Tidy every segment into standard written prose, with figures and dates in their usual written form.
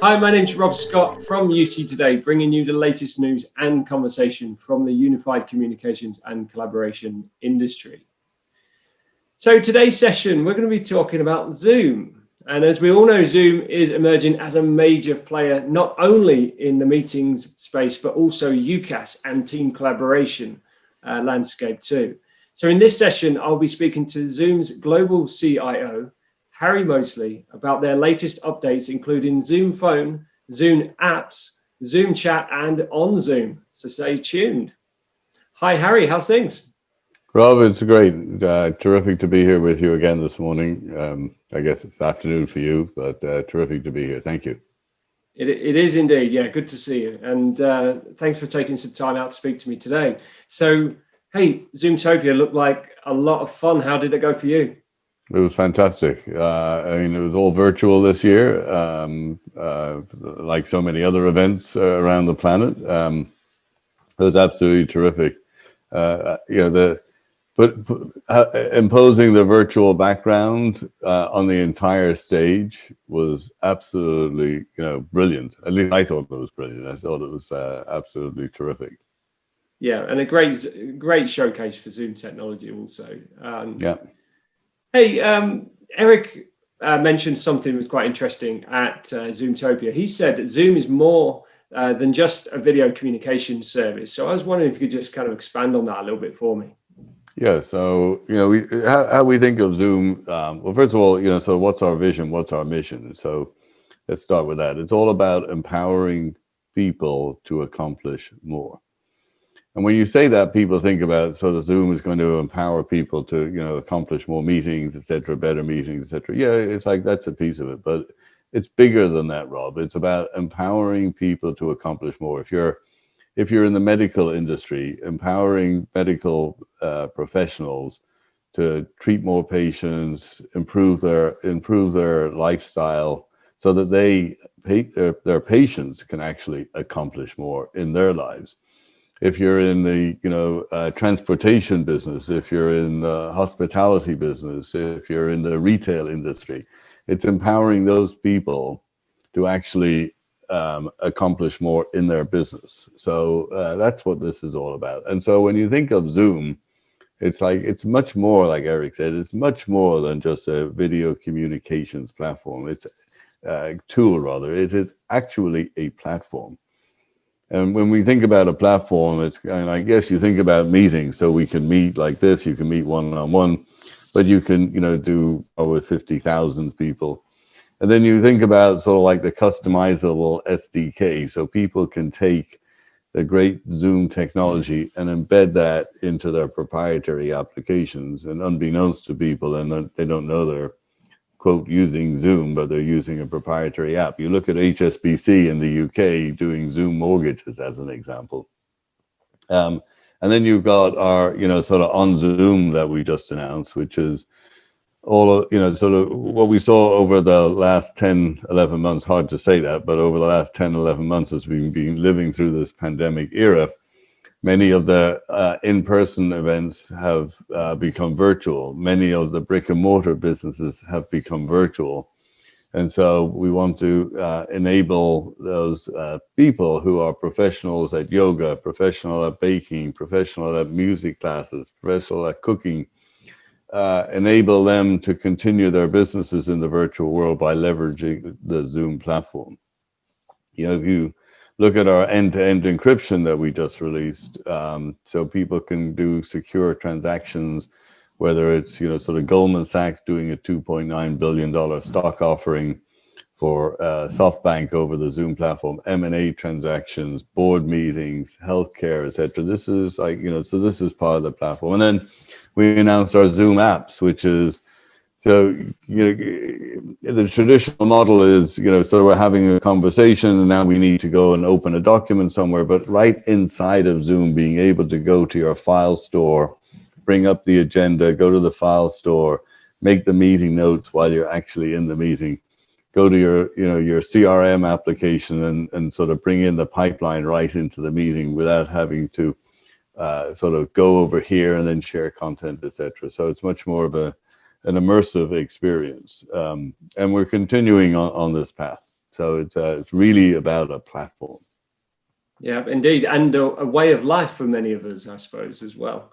Hi, my name's Rob Scott from UC Today, bringing you the latest news and conversation from the unified communications and collaboration industry. So today's session, we're going to be talking about Zoom. And as we all know, Zoom is emerging as a major player, not only in the meetings space, but also UCaaS and team collaboration landscape too. So in this session, I'll be speaking to Zoom's global CIO, Harry Moseley, about their latest updates, including Zoom Phone, Zoom Apps, Zoom Chat, and OnZoom. So stay tuned. Hi, Harry. How's things? Rob, it's great. Terrific to be here with you again this morning. I guess it's afternoon for you, but terrific to be here. Thank you. It is indeed. Yeah, good to see you. And thanks for taking some time out to speak to me today. So, hey, Zoomtopia looked like a lot of fun. How did it go for you? It was fantastic. I mean, it was all virtual this year, like so many other events around the planet. It was absolutely terrific. Imposing the virtual background on the entire stage was absolutely, brilliant. At least I thought it was brilliant. I thought it was absolutely terrific. Yeah, and a great showcase for Zoom technology also. Yeah. Hey, Eric mentioned something that was quite interesting at Zoomtopia. He said that Zoom is more than just a video communication service. So I was wondering if you could just kind of expand on that a little bit for me. Yeah, so, how we think of Zoom, well, first of all, so what's our vision, what's our mission? So let's start with that. It's all about empowering people to accomplish more. And when you say that, people think about sort of Zoom is going to empower people to, accomplish more meetings, et cetera, better meetings, et cetera. Yeah, it's like that's a piece of it, but it's bigger than that, Rob. It's about empowering people to accomplish more. If you're in the medical industry, empowering medical professionals to treat more patients, improve their lifestyle, so that their patients can actually accomplish more in their lives. If you're in the transportation business, if you're in the hospitality business, if you're in the retail industry, it's empowering those people to actually accomplish more in their business. So that's what this is all about. And so when you think of Zoom, it's much more, like Eric said, it's much more than just a video communications platform. It's a tool, rather. It is actually a platform. And when we think about a platform, I guess you think about meetings. So we can meet like this, you can meet one-on-one, but you can, do with 50,000 people. And then you think about sort of like the customizable SDK. So people can take the great Zoom technology and embed that into their proprietary applications. And unbeknownst to people, and they don't know they're, quote, using Zoom, but they're using a proprietary app. You look at HSBC in the UK doing Zoom mortgages as an example. And then you've got our, sort of OnZoom that we just announced, which is all of, sort of what we saw over the last 10, 11 months, hard to say that, but over the last 10, 11 months as we've been living through this pandemic era, many of the in-person events have become virtual. Many of the brick and mortar businesses have become virtual. And so we want to enable those people who are professionals at yoga, professional at baking, professional at music classes, professional at cooking, enable them to continue their businesses in the virtual world by leveraging the Zoom platform. If you look at our end-to-end encryption that we just released, so people can do secure transactions, whether it's, sort of Goldman Sachs doing a $2.9 billion stock offering for SoftBank over the Zoom platform, M&A transactions, board meetings, healthcare, et cetera. This is like, so this is part of the platform. And then we announced our Zoom apps, which is, so, the traditional model is, so we're having a conversation and now we need to go and open a document somewhere, but right inside of Zoom, being able to go to your file store, bring up the agenda, go to the file store, make the meeting notes while you're actually in the meeting, go to your CRM application and sort of bring in the pipeline right into the meeting without having to sort of go over here and then share content, et cetera. So it's much more of an immersive experience. And we're continuing on this path. So it's really about a platform. Yeah, indeed, and a way of life for many of us, I suppose, as well.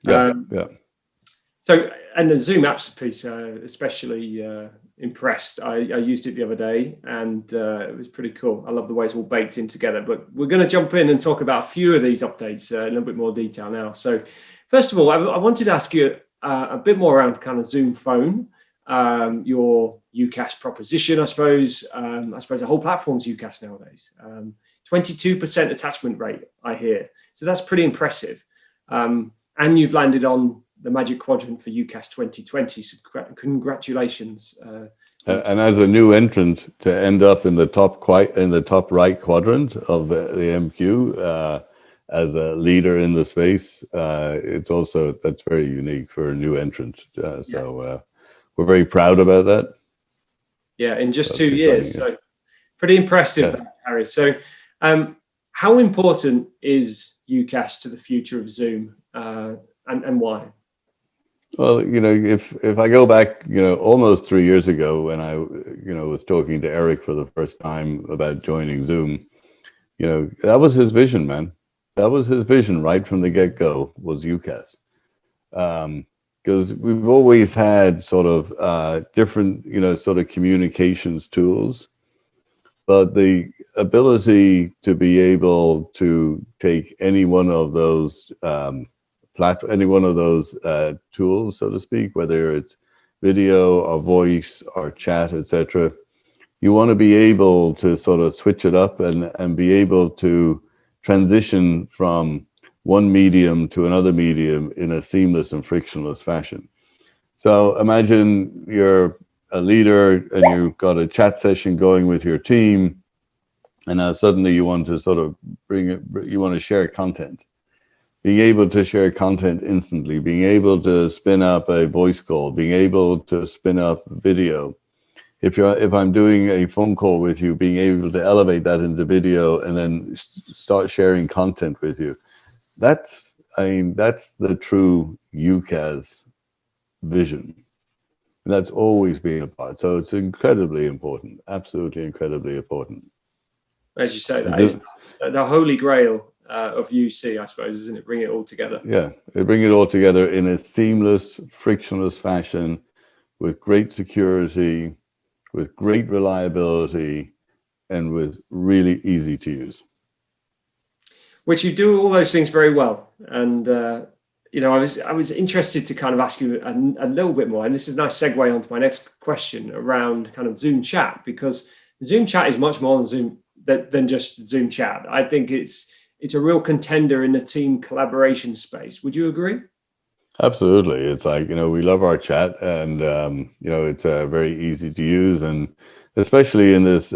Yeah, So, and the Zoom apps piece, especially impressed. I used it the other day, and it was pretty cool. I love the way it's all baked in together. But we're going to jump in and talk about a few of these updates in a little bit more detail now. So, first of all, I wanted to ask you a bit more around kind of Zoom Phone, your UCaaS proposition, I suppose. I suppose the whole platform's UCaaS nowadays. 22% attachment rate, I hear. So that's pretty impressive. And you've landed on the Magic Quadrant for UCaaS 2020. So congratulations. And as a new entrant, to end up in the top right quadrant of the MQ as a leader in the space, that's very unique for a new entrant. So we're very proud about that. Yeah, in just 2 years. So pretty impressive, Harry. So how important is UCaaS to the future of Zoom, and why? Well, if I go back, almost 3 years ago when I, was talking to Eric for the first time about joining Zoom, that was his vision, man. That was his vision right from the get-go, was UCaaS. Because we've always had sort of different, sort of communications tools, but the ability to be able to take any one of those tools, so to speak, whether it's video or voice or chat, etc. You want to be able to sort of switch it up and be able to transition from one medium to another medium in a seamless and frictionless fashion. So imagine you're a leader and you've got a chat session going with your team, and now suddenly you want to sort of you want to share content. Being able to share content instantly, being able to spin up a voice call, being able to spin up video. If I'm doing a phone call with you, being able to elevate that into video and then start sharing content with you. That's the true UCaaS vision. And that's always been a part. So it's incredibly important, absolutely incredibly important. As you say, that is the holy grail of UC, I suppose, isn't it? Bring it all together. Yeah, bring it all together in a seamless, frictionless fashion with great security, with great reliability, and with really easy to use. Which you do all those things very well. And, I was interested to kind of ask you a little bit more, and this is a nice segue onto my next question around kind of Zoom chat, because Zoom chat is much more than just Zoom chat. I think it's a real contender in the team collaboration space. Would you agree? Absolutely. It's like, we love our chat, and, it's very easy to use. And especially in this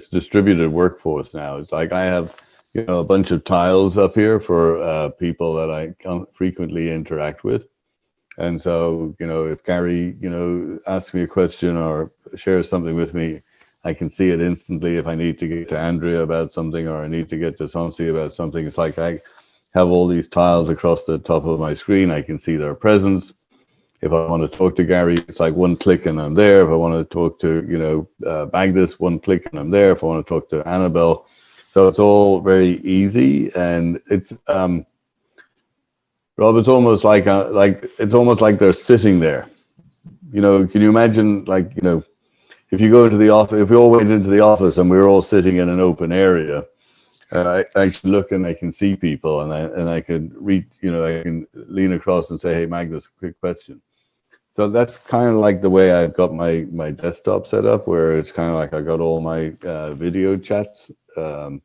distributed workforce now, it's like I have, a bunch of tiles up here for people that I frequently interact with. And so, if Gary, asks me a question or shares something with me, I can see it instantly. If I need to get to Andrea about something, or I need to get to Sansi about something, it's like I have all these tiles across the top of my screen. I can see their presence. If I want to talk to Gary, it's like one click and I'm there. If I want to talk to, Magnus, one click and I'm there. If I want to talk to Annabelle. So it's all very easy. And it's, Rob, it's almost like they're sitting there. Can you imagine, if you go into the office, if we all went into the office and we were all sitting in an open area, I can look and I can see people, and I can read, I can lean across and say, "Hey, Magnus, quick question." So that's kind of like the way I've got my desktop set up, where it's kind of like I got all my video chats, my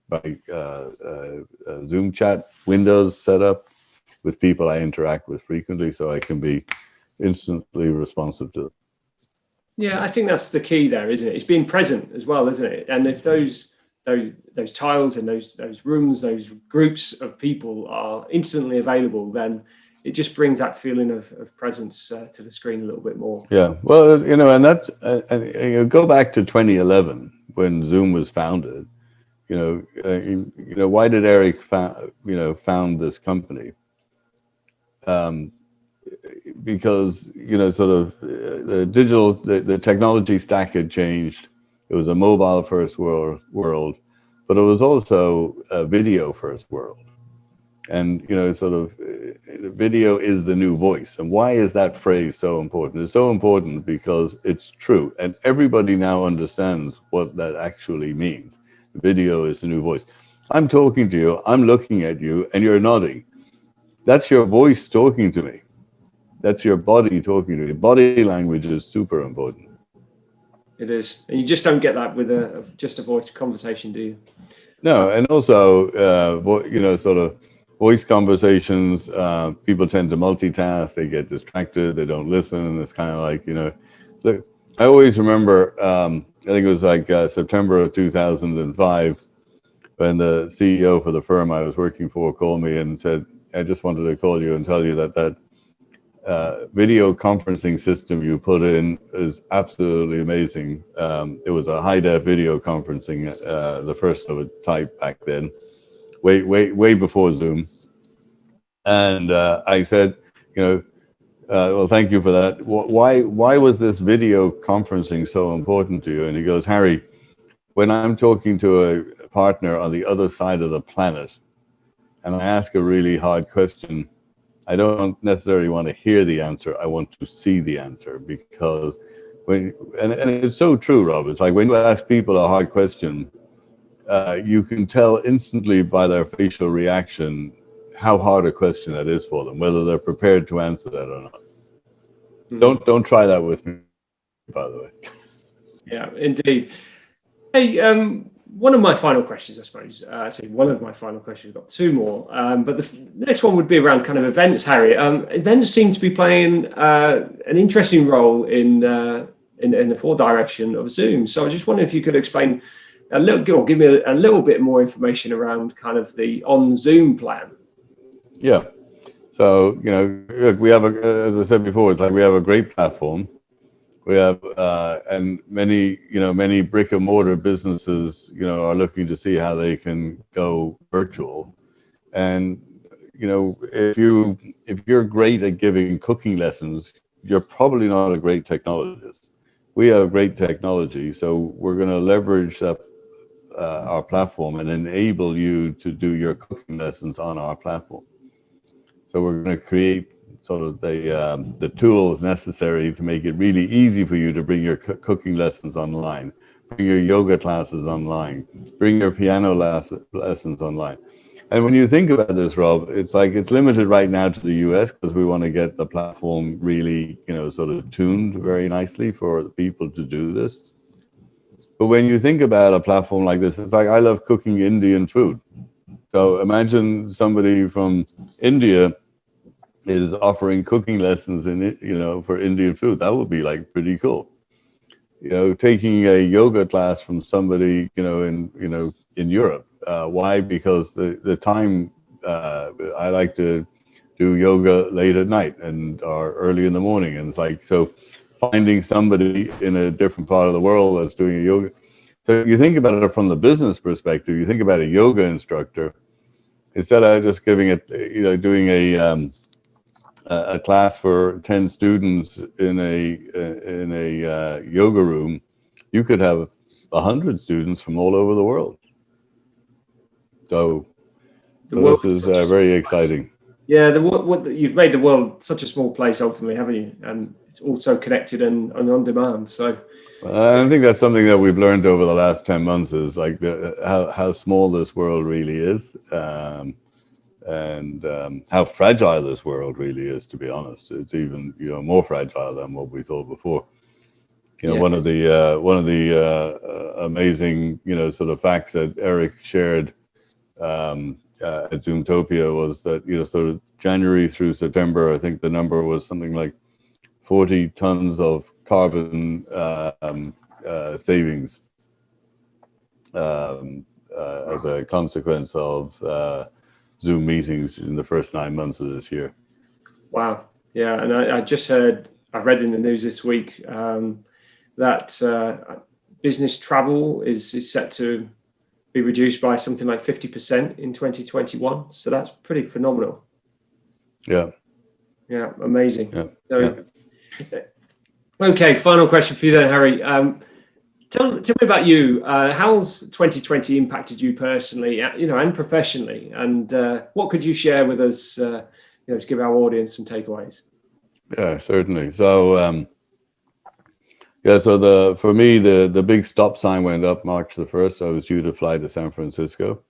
Zoom chat windows set up with people I interact with frequently, so I can be instantly responsive to them. Yeah, I think that's the key there, isn't it? It's being present as well, isn't it? And if those tiles and those rooms, those groups of people are instantly available, then it just brings that feeling of presence to the screen a little bit more. Yeah, well, and that's go back to 2011 when Zoom was founded. Why did Eric found this company? Because sort of the technology stack had changed. It was a mobile first world, but it was also a video first world. And, sort of video is the new voice. And why is that phrase so important? It's so important because it's true. And everybody now understands what that actually means. Video is the new voice. I'm talking to you, I'm looking at you, and you're nodding. That's your voice talking to me. That's your body talking to me. Body language is super important. It is. And you just don't get that with just a voice conversation, do you? No, and also, sort of voice conversations, people tend to multitask, they get distracted, they don't listen, and it's kind of like, look, I always remember, I think it was like September of 2005, when the CEO for the firm I was working for called me and said, I just wanted to call you and tell you that video conferencing system you put in is absolutely amazing. It was a high-def video conferencing, the first of its type back then, way before Zoom. And I said, well, thank you for that. Why was this video conferencing so important to you? And he goes, Harry, when I'm talking to a partner on the other side of the planet, and I ask a really hard question, I don't necessarily want to hear the answer. I want to see the answer, because and it's so true, Rob. It's like when you ask people a hard question, you can tell instantly by their facial reaction how hard a question that is for them, whether they're prepared to answer that or not. Mm-hmm. Don't try that with me, by the way. Yeah, indeed. Hey, one of my final questions, I suppose. One of my final questions. We've got two more, but the next one would be around kind of events, Harry. Events seem to be playing an interesting role in the forward direction of Zoom. So I was just wondering if you could explain a little, or give me a little bit more information around kind of the OnZoom plan. Yeah. So, look, we have, as I said before, it's like we have a great platform. We have, and many brick and mortar businesses, are looking to see how they can go virtual. And, if you're great at giving cooking lessons, you're probably not a great technologist. We have great technology, so we're going to leverage our platform and enable you to do your cooking lessons on our platform. So we're going to create sort of the tools necessary to make it really easy for you to bring your cooking lessons online, bring your yoga classes online, bring your piano lessons online. And when you think about this, Rob, it's like it's limited right now to the US because we want to get the platform really, sort of tuned very nicely for people to do this. But when you think about a platform like this, it's like I love cooking Indian food. So imagine somebody from India is offering cooking lessons for Indian food. That would be like pretty cool. Taking a yoga class from somebody in Europe. Why? Because the time I like to do yoga late at night or early in the morning, and it's like, so finding somebody in a different part of the world that's doing a yoga. So you think about it from the business perspective. You think about a yoga instructor, instead of just giving it, doing a class for 10 students in a yoga room, you could have 100 students from all over the world. So this is very exciting. Yeah, you've made the world such a small place ultimately, haven't you? And it's also connected and on demand. So I think that's something that we've learned over the last 10 months is like how small this world really is. And how fragile this world really is, to be honest. It's even more fragile than what we thought before. Yes. One of the amazing sort of facts that Eric shared at Zoomtopia was that sort of January through September, I think the number was something like 40 tons of carbon savings as a consequence of Zoom meetings in the first 9 months of this year. Wow. Yeah. And I read in the news this week that business travel is set to be reduced by something like 50% in 2021. So that's pretty phenomenal. Yeah. Yeah. Amazing. Yeah. So, yeah. Okay. Final question for you then, Harry. Tell me about you. How's 2020 impacted you personally, and professionally? And what could you share with us, to give our audience some takeaways? Yeah, certainly. So, for me, the big stop sign went up March the 1st. I was due to fly to San Francisco,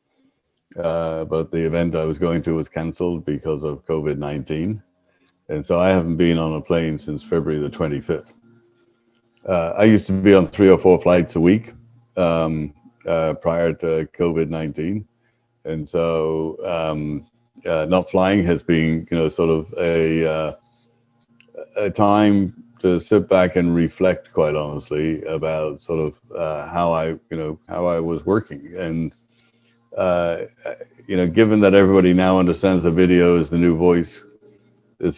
but the event I was going to was canceled because of COVID-19. And so I haven't been on a plane since February the 25th. I used to be on 3 or 4 flights a week prior to COVID-19. And so not flying has been, sort of a time to sit back and reflect, quite honestly, about sort of how I was working. And, given that everybody now understands the video is the new voice,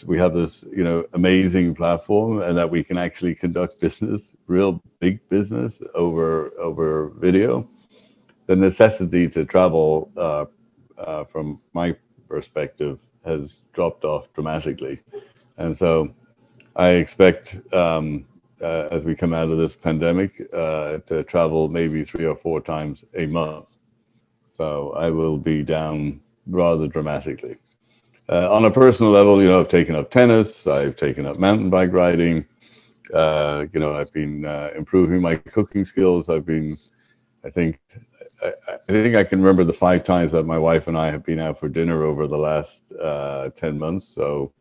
we have this, amazing platform, and that we can actually conduct business, real big business over video. The necessity to travel, from my perspective, has dropped off dramatically. And so I expect, as we come out of this pandemic, to travel maybe 3 or 4 times a month. So I will be down rather dramatically. On a personal level, I've taken up tennis, I've taken up mountain bike riding, I've been improving my cooking skills. I think I can remember the 5 times that my wife and I have been out for dinner over the last 10 months. So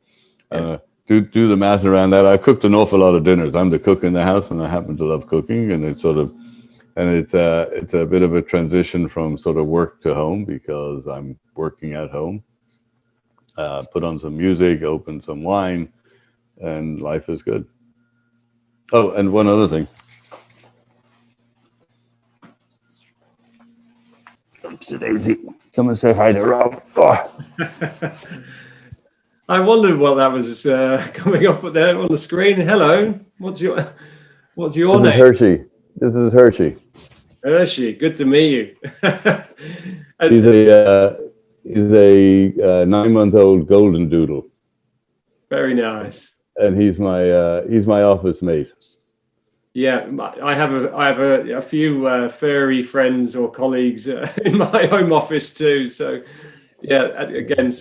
do the math around that. I've cooked an awful lot of dinners. I'm the cook in the house, and I happen to love cooking, and it's a bit of a transition from sort of work to home, because I'm working at home. Put on some music, open some wine, and life is good. Oh, and one other thing. Oopsie daisy. Come and say hi to Rob. Oh. I wondered what that was coming up there on the screen. Hello. What's your name? This is Hershey. This is Hershey. Hershey, good to meet you. He's a 9-month-old golden doodle. Very nice. And he's my office mate. Yeah, I have a few furry friends or colleagues in my home office too. So yeah, again,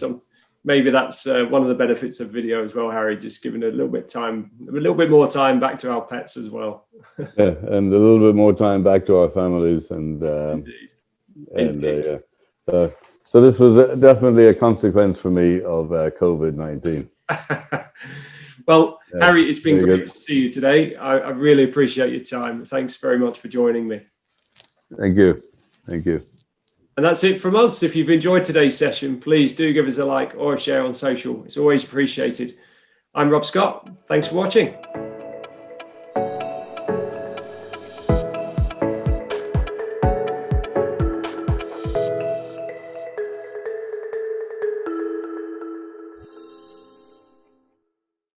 maybe that's one of the benefits of video as well, Harry. Just giving a little bit more time back to our pets as well. Yeah, and a little bit more time back to our families, and Indeed. so this was definitely a consequence for me of COVID-19. Well, Harry, it's been great to see you today. I really appreciate your time. Thanks very much for joining me. Thank you. Thank you. And that's it from us. If you've enjoyed today's session, please do give us a like or a share on social. It's always appreciated. I'm Rob Scott. Thanks for watching.